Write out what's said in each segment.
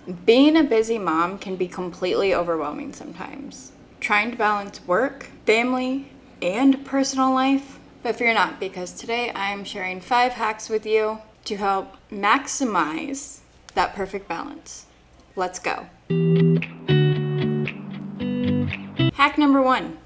Being a busy mom can be completely overwhelming sometimes. Trying to balance work, family, and personal life. But fear not, because today I'm sharing 5 hacks with you to help maximize that perfect balance. Let's go. Hack number 1,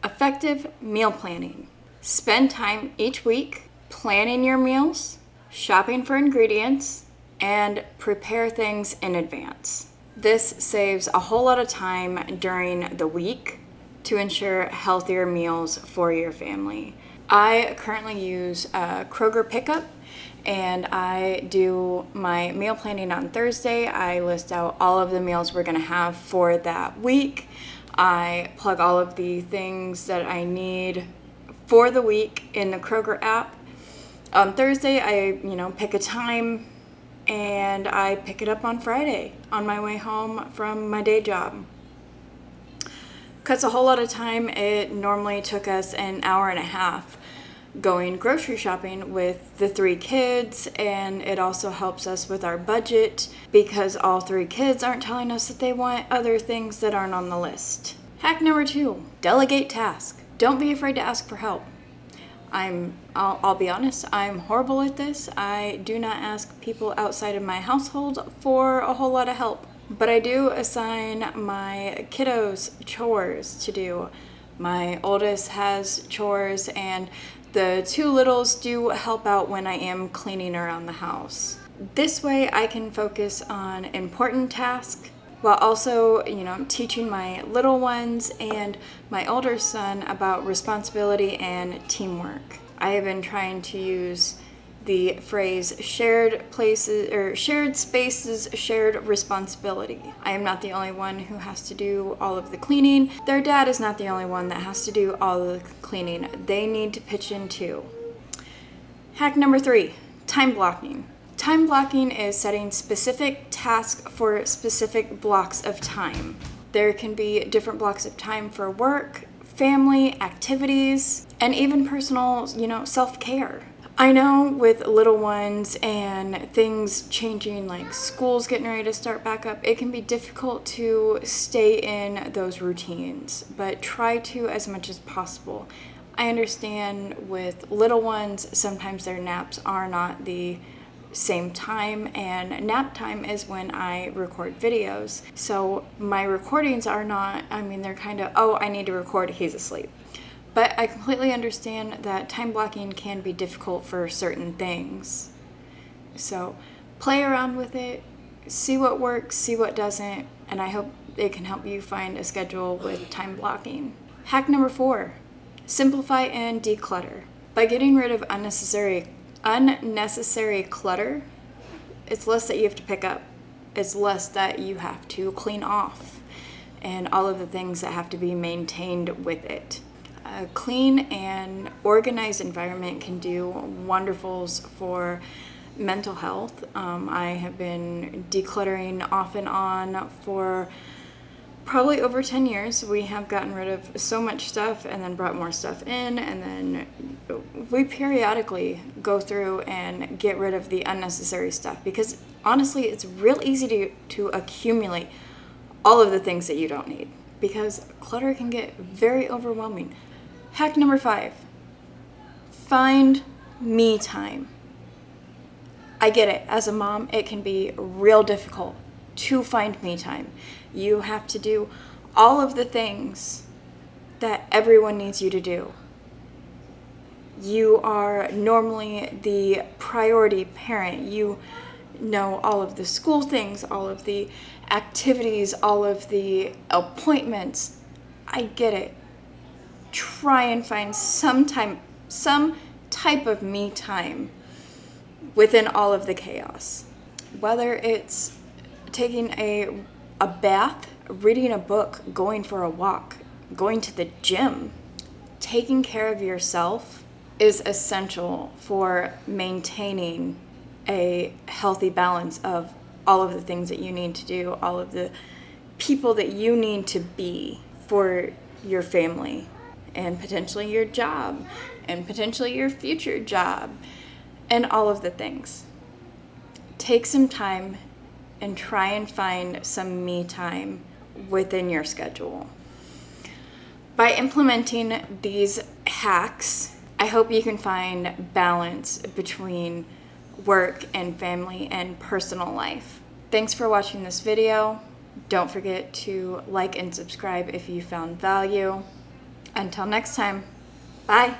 effective meal planning. Spend time each week planning your meals, shopping for ingredients, and prepare things in advance. This saves a whole lot of time during the week to ensure healthier meals for your family. I currently use Kroger Pickup, and I do my meal planning on Thursday. I list out all of the meals we're going to have for that week. I plug all of the things that I need for the week in the Kroger app. On Thursday, I pick a time, and I pick it up on Friday on my way home from my day job. Cuts a whole lot of time. It normally took us an hour and a half going grocery shopping with the 3 kids, and it also helps us with our budget because all 3 kids aren't telling us that they want other things that aren't on the list. Hack number 2, delegate tasks. Don't be afraid to ask for help. I'll be honest, I'm horrible at this. I do not ask people outside of my household for a whole lot of help, but I do assign my kiddos chores to do. My oldest has chores, and the 2 littles do help out when I am cleaning around the house. This way I can focus on important tasks while also, teaching my little ones and my older son about responsibility and teamwork. I have been trying to use the phrase shared spaces, shared responsibility. I am not the only one who has to do all of the cleaning. Their dad is not the only one that has to do all of the cleaning. They need to pitch in too. Hack number 3, time blocking. Time blocking is setting specific tasks for specific blocks of time. There can be different blocks of time for work, family, activities, and even personal, self-care. I know with little ones and things changing, like school's getting ready to start back up, it can be difficult to stay in those routines, but try to as much as possible. I understand with little ones, sometimes their naps are not the same time, and nap time is when I record videos. So my recordings are not, they're kind of, I need to record, he's asleep. But I completely understand that time blocking can be difficult for certain things. So play around with it, see what works, see what doesn't, and I hope it can help you find a schedule with time blocking. Hack number 4, simplify and declutter. By getting rid of unnecessary clutter, it's less that you have to pick up. It's less that you have to clean off and all of the things that have to be maintained with it. A clean and organized environment can do wonderfuls for mental health. I have been decluttering off and on for probably over 10 years. We have gotten rid of so much stuff and then brought more stuff in, and then we periodically go through and get rid of the unnecessary stuff, because honestly it's real easy to accumulate all of the things that you don't need, because clutter can get very overwhelming. Hack number 5, find me time. I get it, as a mom it can be real difficult to find me time. You have to do all of the things that everyone needs you to do. You are normally the priority parent. You know all of the school things, all of the activities, all of the appointments. I get it. Try and find some type of me time within all of the chaos. Whether it's taking a bath, reading a book, going for a walk, going to the gym, taking care of yourself is essential for maintaining a healthy balance of all of the things that you need to do, all of the people that you need to be for your family and potentially your job and potentially your future job and all of the things. Take some time and try and find some me time within your schedule. By implementing these hacks, I hope you can find balance between work and family and personal life. Thanks for watching this video. Don't forget to like and subscribe if you found value. Until next time, bye.